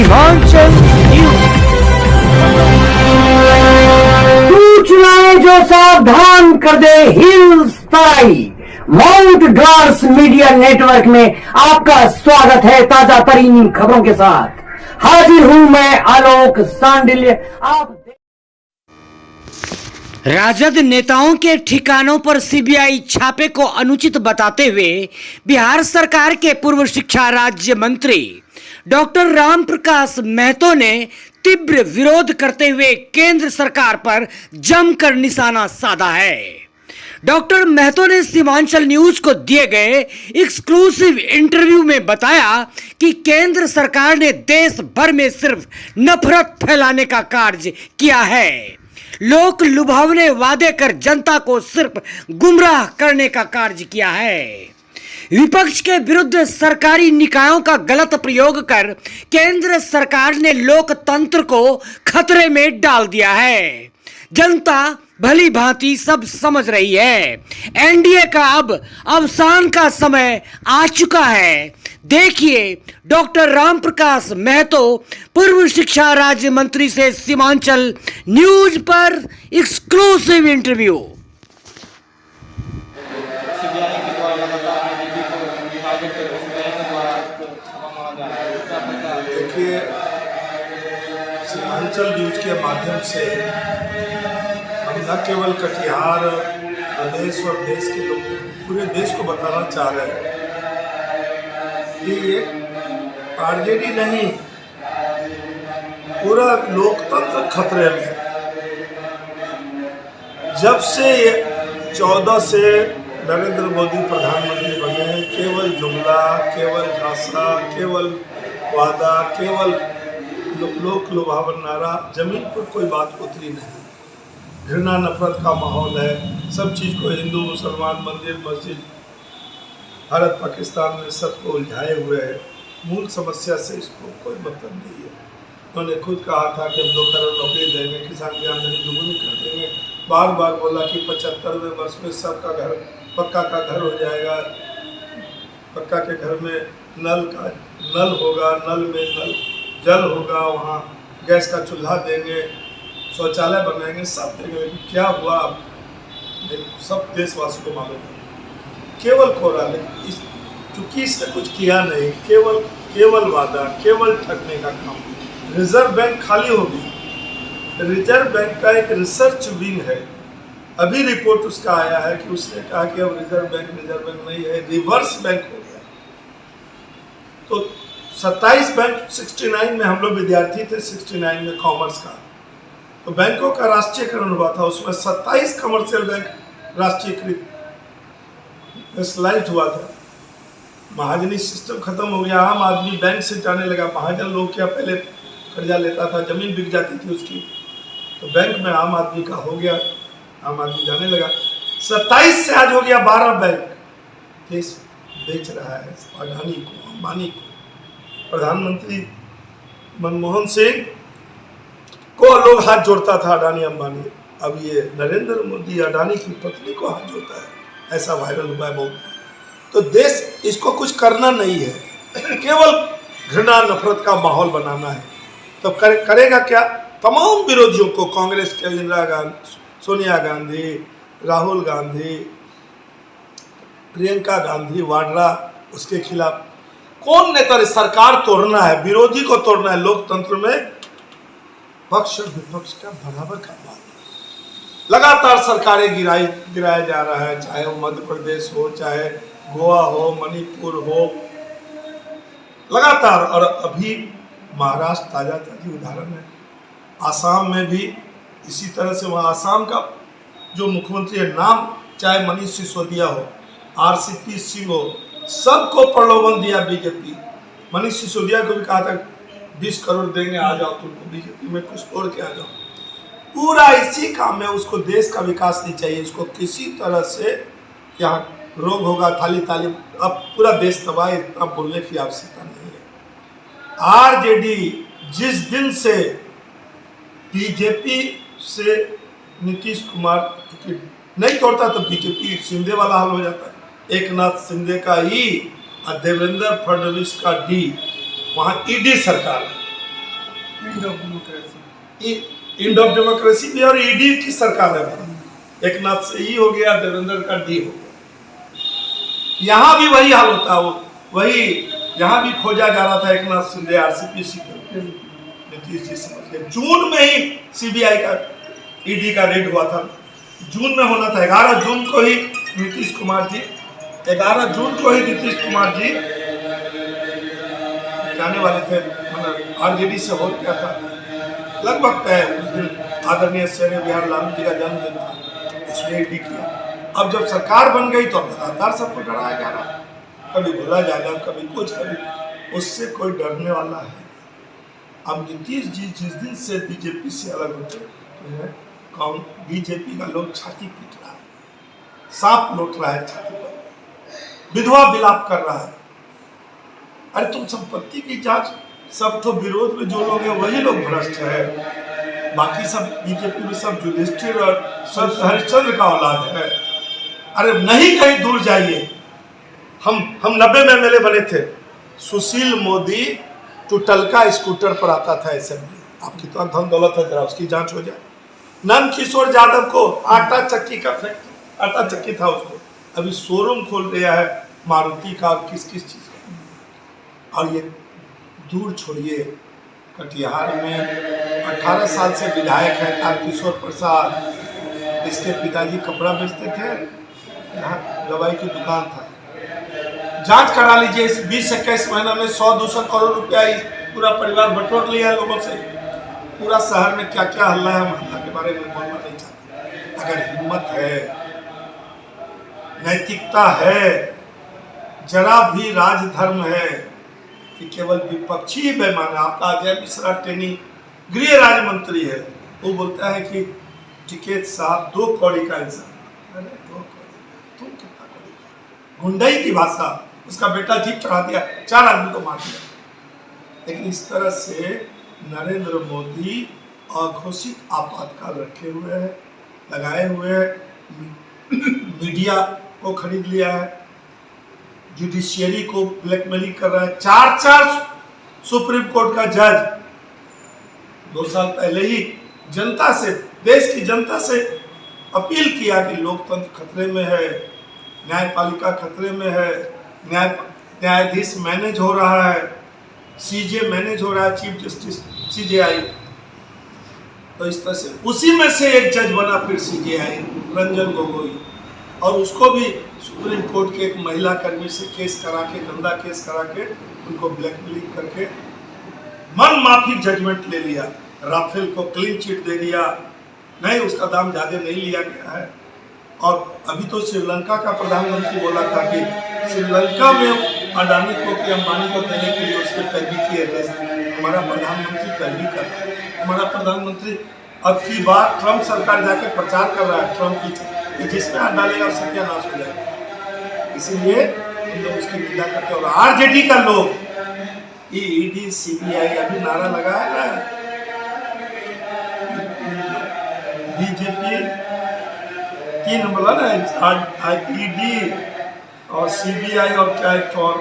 Seemanchal news. सूचनाएं जो सावधान कर दे हिल्स तराई। माउंट ड्रार्स मीडिया नेटवर्क में आपका स्वागत है। ताजा तरीन खबरों के साथ हाजिर हूं मैं आलोक सांडिल्य। आप राजद नेताओं के ठिकानों पर सीबीआई छापे को अनुचित बताते हुए बिहार सरकार के पूर्व शिक्षा राज्य मंत्री डॉक्टर रामप्रकाश महतो ने तीव्र विरोध करते हुए केंद्र सरकार पर जमकर निशाना साधा है। डॉक्टर महतो ने सीमांचल न्यूज को दिए गए एक्सक्लूसिव इंटरव्यू में बताया कि केंद्र सरकार ने देश भर में सिर्फ नफरत फैलाने का कार्य किया है। लोक लुभावने वादे कर जनता को सिर्फ गुमराह करने का कार्य किया है। विपक्ष के विरुद्ध सरकारी निकायों का गलत प्रयोग कर केंद्र सरकार ने लोकतंत्र को खतरे में डाल दिया है। जनता भली भांति सब समझ रही है। एनडीए का अब अवसान का समय आ चुका है। देखिए डॉक्टर रामप्रकाश महतो पूर्व शिक्षा राज्य मंत्री से सीमांचल न्यूज पर एक्सक्लूसिव इंटरव्यू। देखिए, सीमांचल न्यूज के माध्यम से हम न केवल कटिहार प्रदेश और देश के लोग पूरे देश को बताना चाह रहे हैं कि ये आरजेडी नहीं, पूरा लोकतंत्र खतरे में है। जब से 14 से नरेंद्र मोदी प्रधानमंत्री बने हैं, केवल जुमला, केवल झांसा, केवल वादा, केवल लोक लुभावन नारा, जमीन पर कोई बात उतरी नहीं। घृणा नफरत का माहौल है। सब चीज़ को हिंदू मुसलमान, मंदिर मस्जिद, भारत पाकिस्तान में सबको उलझाए हुए है। मूल समस्या से इसको कोई मतलब नहीं है। उन्होंने खुद कहा था कि हम 2 करोड़ नौकरी देंगे, किसान की आमदनी दुगुनी कर देंगे। बार बार बोला कि 75वें वर्ष में सबका घर पक्का का घर हो जाएगा। पक्का के घर में नल होगा, नल में नल जल होगा, वहाँ गैस का चूल्हा देंगे, शौचालय बनाएंगे, सब देंगे। लेकिन क्या हुआ सब देशवासियों को मालूम है। केवल कोरा, लेकिन चूंकि इसने कुछ किया नहीं, केवल वादा, केवल ठगने का काम। रिजर्व बैंक खाली हो गई। रिजर्व बैंक का एक रिसर्च विंग है। अभी रिपोर्ट उसका आया है कि उसने कहा कि अब रिजर्व बैंक नहीं है, रिवर्स बैंक हो गया। तो 27 बैंक 69 में हम लोग विद्यार्थी थे, 69 में कॉमर्स का, तो बैंकों का राष्ट्रीयकरण हुआ था। उसमें 27 कमर्शियल बैंक राष्ट्रीयकृत स्लाइड हुआ था। महाजनी सिस्टम खत्म हो गया। आम आदमी बैंक से जाने लगा। महाजन लोग क्या पहले कर्जा लेता था, जमीन बिक जाती थी उसकी, तो बैंक में आम आदमी का हो गया, आम आदमी जाने लगा। 27 से आज हो गया 12 बैंक। देश बेच रहा है अडानी को, अंबानी को। प्रधानमंत्री मनमोहन सिंह को लोग हाथ जोड़ता था, अडानी अंबानी। अब ये नरेंद्र मोदी अडानी की पत्नी को हाथ जोड़ता है। ऐसा वायरल हुआ है बहुत। तो देश इसको कुछ करना नहीं है, केवल घृणा नफरत का माहौल बनाना है। तो करेगा क्या? तमाम विरोधियों को, कांग्रेस के इंदिरा गांधी, सोनिया गांधी, राहुल गांधी, प्रियंका गांधी वाड्रा, उसके खिलाफ कौन नेता? सरकार तोड़ना है, विरोधी को तोड़ना है। लोकतंत्र में पक्ष और विपक्ष का बराबर का बात। लगातार सरकारें गिराया जा रहा है, चाहे वो मध्य प्रदेश हो, चाहे गोवा हो, मणिपुर हो, लगातार। और अभी महाराष्ट्र ताजा उदाहरण है। आसाम में भी इसी तरह से। वहाँ आसाम का जो मुख्यमंत्री है, नाम चाहे मनीष सिसोदिया हो, आरसीपी सिंह हो, सबको प्रलोभन दिया बीजेपी। मनीष सिसोदिया को भी कहा था 20 करोड़ देंगे, आ जाओ तुमको बीजेपी में कुछ तोड़ के आ जाओ। पूरा इसी काम में उसको देश का विकास नहीं चाहिए। उसको किसी तरह से यहाँ रोग होगा, थाली अब पूरा देश तबाह, इतना बोलने की आवश्यकता नहीं है। आरजेडी जिस दिन से बीजेपी से नीतीश कुमार नहीं तोड़ता तो बीजेपी शिंदे वाला हाल हो जाता है। एक नाथ शिंदे का ई और देवेंद्र फडणवीस का डी, वहाँ ईडी सरकार है। इंड ऑफ डेमोक्रेसी भी, और ईडी की सरकार है। एक नाथ से ई हो गया, देवेंद्र का डी हो गया। यहाँ भी वही हाल होता है, वही यहाँ भी खोजा जा रहा था एक नाथ शिंदे आरसीपी सीट, नीतीश जी समझ गए। जून में ही सीबीआई का ईडी का रेड हुआ था, जून में होना था। 11 जून को ही नीतीश कुमार जी जाने वाले थे, मतलब आरजेडी से हो गया था लगभग तय। उस दिन आदरणीय शौर्य विहार लालू जी का जन्मदिन था, उसने ईडी किया। अब जब सरकार बन गई तो लगातार सबको डराया जा रहा, कभी भोला जाएगा, कभी कुछ, कभी, उससे कोई डरने वाला है। अब नीतीश जी जिस दिन से बीजेपी से अलग होते हैं, बीजेपी का लोग छाती पीट रहा है, सांप लौट रहा है छाती पर, विधवा विलाप कर रहा है। अरे तुम संपत्ति की जांच, सब तो विरोध में जो लोग हैं वही लोग भ्रष्ट है, बाकी सब बीजेपी में सब युधिष्ठिर और सब हरिश्चंद्र का औलाद है। अरे नहीं, कहीं दूर जाइए। हम 90 में एमएलए बने थे, सुशील मोदी टुटलका स्कूटर पर आता था असेंबली। आपकी तो धन दौलत है, जरा उसकी जांच हो जाए। नंद किशोर यादव को आटा चक्की का फैक्ट्री, आटा चक्की था उसको, अभी शोरूम खोल दिया है मारुति का, किस किस चीज का। और ये दूर छोड़िए, कटिहार में 18 साल से विधायक है तारकिशोर प्रसाद, इसके पिताजी कपड़ा बेचते थे, यहाँ दवाई की दुकान था। जांच करा लीजिए, इस 20-21 महीना में 100-200 करोड़ रुपया पूरा परिवार बटोर लिया लोगों से। पूरा शहर में क्या क्या हल्ला है, मोहल्ला के बारे में बोलना नहीं चाहते। अगर हिम्मत है, नैतिकता है, जरा भी राजधर्म है, कि केवल विपक्षी ही बेईमान है। आपका अजय मिश्रा टेनी गृह राज्य मंत्री है, वो बोलता है कि टिकैत साहब 2 कौड़ी का इंसान। अरे 2 कौड़ी, तुम कितना कौड़ी? गुंडाई की भाषा, उसका बेटा जीप चढ़ा दिया, 4 आदमी को मार दिया। लेकिन इस तरह से नरेंद्र मोदी अघोषित आपातकाल रखे हुए है, लगाए हुए है, मीडिया को खरीद लिया है, जुडिशियरी को ब्लैकमेलिंग कर रहा है। 4 सुप्रीम कोर्ट का जज 2 साल पहले ही जनता से, देश की जनता से अपील किया कि लोकतंत्र खतरे में है, न्यायपालिका खतरे में है, न्यायाधीश मैनेज हो रहा है, सीजे मैनेज हो रहा है, चीफ जस्टिस सीजेआई। तो इस तरह से उसी में से एक जज बना फिर सीजेआई, रंजन गोगोई, और उसको भी सुप्रीम कोर्ट के एक महिला कर्मी से केस करा के, गंदा केस करा के, उनको ब्लैकमेलिंग करके मन माफी जजमेंट ले लिया। राफेल को क्लीन चिट दे दिया, नहीं उसका दाम ज़्यादा नहीं लिया गया है। और अभी तो श्रीलंका का प्रधानमंत्री बोला था कि श्रीलंका में अडानी को कि अंबानी को देने के लिए उसके पैरवी की है। हमारा प्रधानमंत्री पैरवी कर रहा है। हमारा प्रधानमंत्री अब की बार ट्रम्प सरकार जाके प्रचार कर रहा है, ट्रम्प की, जिसमें हाथ डालेगा सत्यानाश हो जाएगा। इसीलिए हम लोग उसकी निंदा करते हैं। और आरजेडी का लोग ईडी सीबीआई अभी नारा लगाया ना, बीजेपी 3 बोला ना, ईडी और सीबीआई और क्या एक और,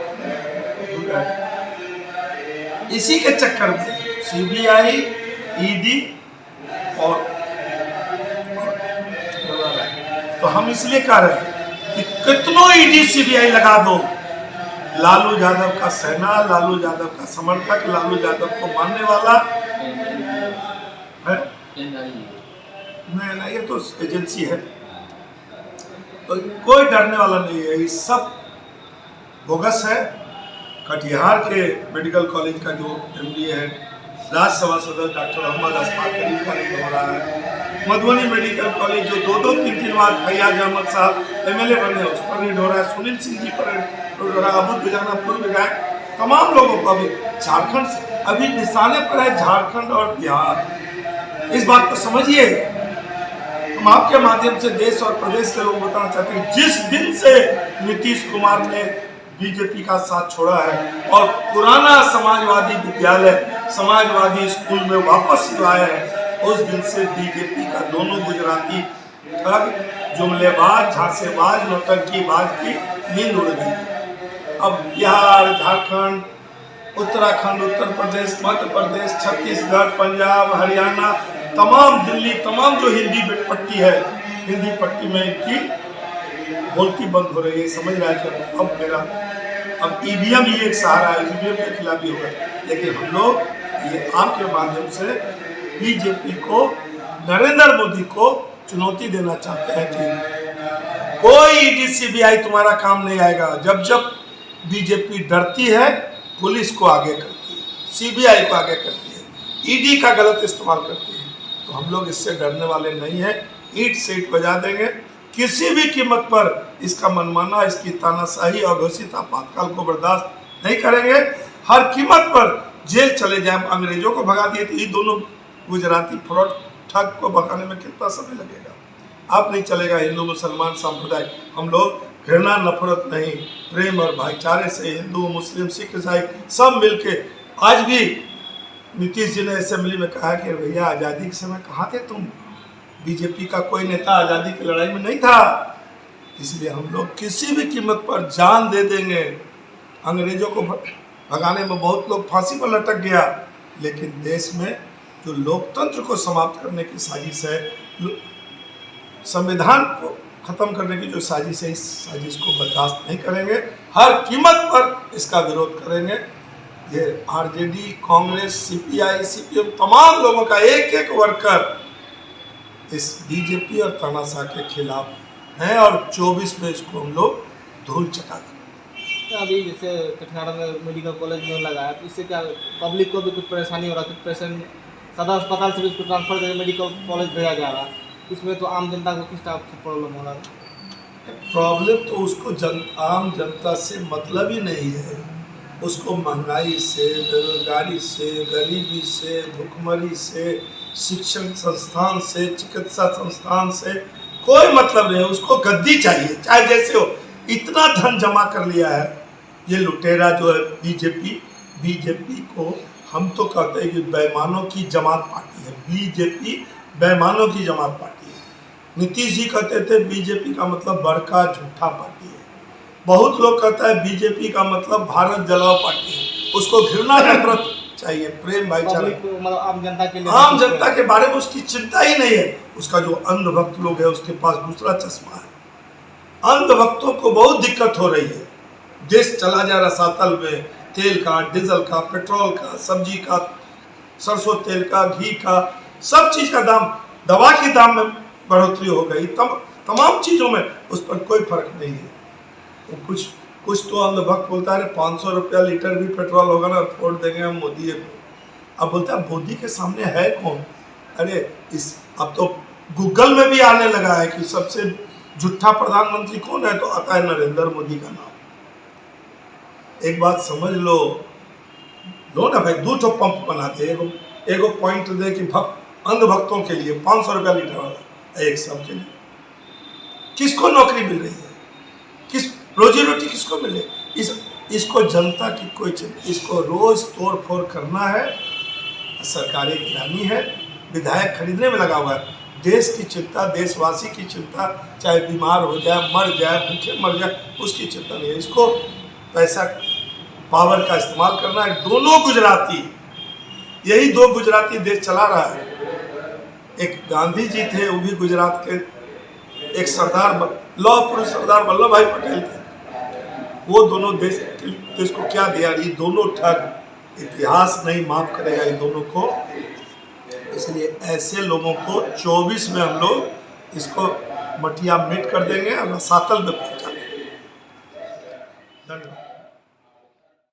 इसी के चक्कर में सीबीआई, ईडी और तो हम इसलिए कह रहे हैं कि कितनों ईडी सीबीआई लगा दो, लालू यादव का सेना, लालू यादव का समर्थक, लालू यादव को मानने वाला है, नहीं ये तो एजेंसी है, तो कोई डरने वाला नहीं है। ये सब बोगस है। कटिहार के मेडिकल कॉलेज का जो एमडी है, राज्यसभा सदस्य डॉक्टर अहमद अस्फाक करीम का रेड हो रहा है। मधुबनी मेडिकल कॉलेज जो 2-3 बार फैयाज अहमद साहब एमएलए बने, उस पर रेड हो रहा है। सुनील सिंह जी पर रेड हो रहा है। अबू दुजाना पूर्व विधायक, तमाम लोगों को अभी झारखंड से अभी निशाने पर है, झारखंड और बिहार। इस बात को समझिए। हम आपके माध्यम से देश और प्रदेश के लोग बताना चाहते हैं, जिस दिन से नीतीश कुमार ने बीजेपी का साथ छोड़ा है और पुराना समाजवादी विद्यालय, समाजवादी स्कूल में वापस लाया है, उस दिन से बीजेपी का दोनों गुजराती ठग, जुमलेबाज, झांसेबाज, नौटंकीबाज की नींद उड़ गई। अब बिहार, झारखंड, उत्तराखंड, उत्तर प्रदेश, मध्य प्रदेश, छत्तीसगढ़, पंजाब, हरियाणा, तमाम दिल्ली, तमाम जो हिंदी पट्टी है, हिंदी पट्टी में इनकी बोलती बंद हो रही है। समझ रहा है कि अब मेरा अब ईवीएम ही एक सहारा है, ईवीएम के खिलाफ भी होगा। लेकिन हम लोग ये आपके माध्यम से बीजेपी को, नरेंद्र मोदी को चुनौती देना चाहते हैं कि कोई ईडी सीबीआई तुम्हारा काम नहीं आएगा। जब जब बीजेपी डरती है, पुलिस को आगे करती है, सीबीआई को आगे करती है, ईडी का गलत इस्तेमाल करती है, तो हम लोग इससे डरने वाले नहीं हैं। ईंट से ईंट बजा देंगे, किसी भी कीमत पर इसका मनमाना, इसकी तानाशाही और घोषित आपातकाल को बर्दाश्त नहीं करेंगे। हर कीमत पर जेल चले जाए। अंग्रेजों को भगा दिए तो ये दोनों गुजराती फ्रॉड ठग को भगाने में कितना समय लगेगा? अब नहीं चलेगा। हिंदू मुसलमान सांप्रदाय, हम लोग घृणा नफरत नहीं, प्रेम और भाईचारे से हिंदू मुस्लिम सिख ईसाई सब मिलके, आज भी नीतीश जी ने असेंबली में कहा कि भैया आज़ादी के समय कहाँ थे तुम? बीजेपी का कोई नेता आज़ादी की लड़ाई में नहीं था। इसलिए हम लोग किसी भी कीमत पर जान दे देंगे। अंग्रेजों को भगाने में बहुत लोग फांसी पर लटक गया, लेकिन देश में जो लोकतंत्र को समाप्त करने की साजिश है, संविधान को खत्म करने की जो साजिश है, इस साजिश को बर्दाश्त नहीं करेंगे। हर कीमत पर इसका विरोध करेंगे। ये आरजेडी, कांग्रेस, सीपीआई, सीपीएम, तमाम लोगों का एक एक वर्कर इस बीजेपी और तानाशाह के खिलाफ हैं और 24 में इसको हम लोग धूल चटा दें। अभी जैसे कटिहार में मेडिकल कॉलेज में लगा है, तो इससे क्या पब्लिक को भी कुछ परेशानी हो रहा है? कुछ पेशेंट सदर अस्पताल से भी इसको ट्रांसफर करके मेडिकल कॉलेज भेजा जा रहा है, इसमें तो आम जनता को किस टाइप से प्रॉब्लम हो रहा है? प्रॉब्लम तो उसको आम जनता से मतलब ही नहीं है। उसको महंगाई से, बेरोजगारी से, गरीबी से, भुखमरी से, शिक्षण संस्थान से, चिकित्सा संस्थान से कोई मतलब नहीं है। उसको गद्दी चाहिए, चाहे जैसे हो। इतना धन जमा कर लिया है ये लुटेरा जो है बीजेपी को हम तो कहते हैं कि बेईमानों की जमात पार्टी है। बीजेपी बेईमानों की जमात पार्टी है। नीतीश जी कहते थे बीजेपी का मतलब बड़का झूठा पार्टी है। बहुत लोग कहता है बीजेपी का मतलब भारत जलाओ पार्टी है। उसको घृणा नफरत चाहिए, प्रेम भाईचारा। मतलब आम जनता के बारे में उसकी चिंता ही नहीं है। उसका जो अंधभक्त लोग है, उसके पास दूसरा चश्मा है। अंधभक्तों को बहुत दिक्कत हो रही है। देश चला जा रहा सातल में, तेल का, डीजल का, पेट्रोल का, सब्जी का, सरसों तेल का, घी का, सब चीज़ का दाम, दवा के दाम में बढ़ोतरी हो गई। तमाम चीज़ों में उस पर कोई फर्क नहीं है। तो कुछ तो अंधभक्त बोलता है 500 रुपया लीटर भी पेट्रोल होगा ना, छोड़ देंगे हम मोदी को। अब बोलता है मोदी के सामने है कौन? अरे अब तो गूगल में भी आने लगा है कि सबसे झूठा प्रधानमंत्री कौन है, तो आता है नरेंद्र मोदी का नाम। एक बात समझ लो ना भाई, 2 पंप बनाते, एगो पॉइंट दे कि अंधभक्तों के लिए 500 रुपया लीटर वाला, एक सब के लिए। किसको नौकरी मिल रही है? किस रोजी रोटी किसको मिले? इसको जनता की कोई चिंता, इसको रोज तोड़ फोड़ करना है। सरकारें गिरानी है, विधायक खरीदने में लगा हुआ है। देश की चिंता, देशवासी की चिंता, चाहे बीमार हो जाए, मर जाए, भूखे मर जाए, उसकी चिंता नहीं है। इसको पैसा, पावर का इस्तेमाल करना है। दोनों गुजराती, यही 2 गुजराती देश चला रहा है। एक गांधी जी थे, वो भी गुजरात के, एक लौह पुरुष सरदार वल्लभ भाई पटेल थे। वो दोनों देश को क्या दिया? ये दोनों ठग। इतिहास नहीं माफ करेगा इन दोनों को। इसलिए ऐसे लोगों को 24 में हम लोग इसको मटिया मिट कर देंगे और रसातल में पहुंचा देंगे। धन्यवाद।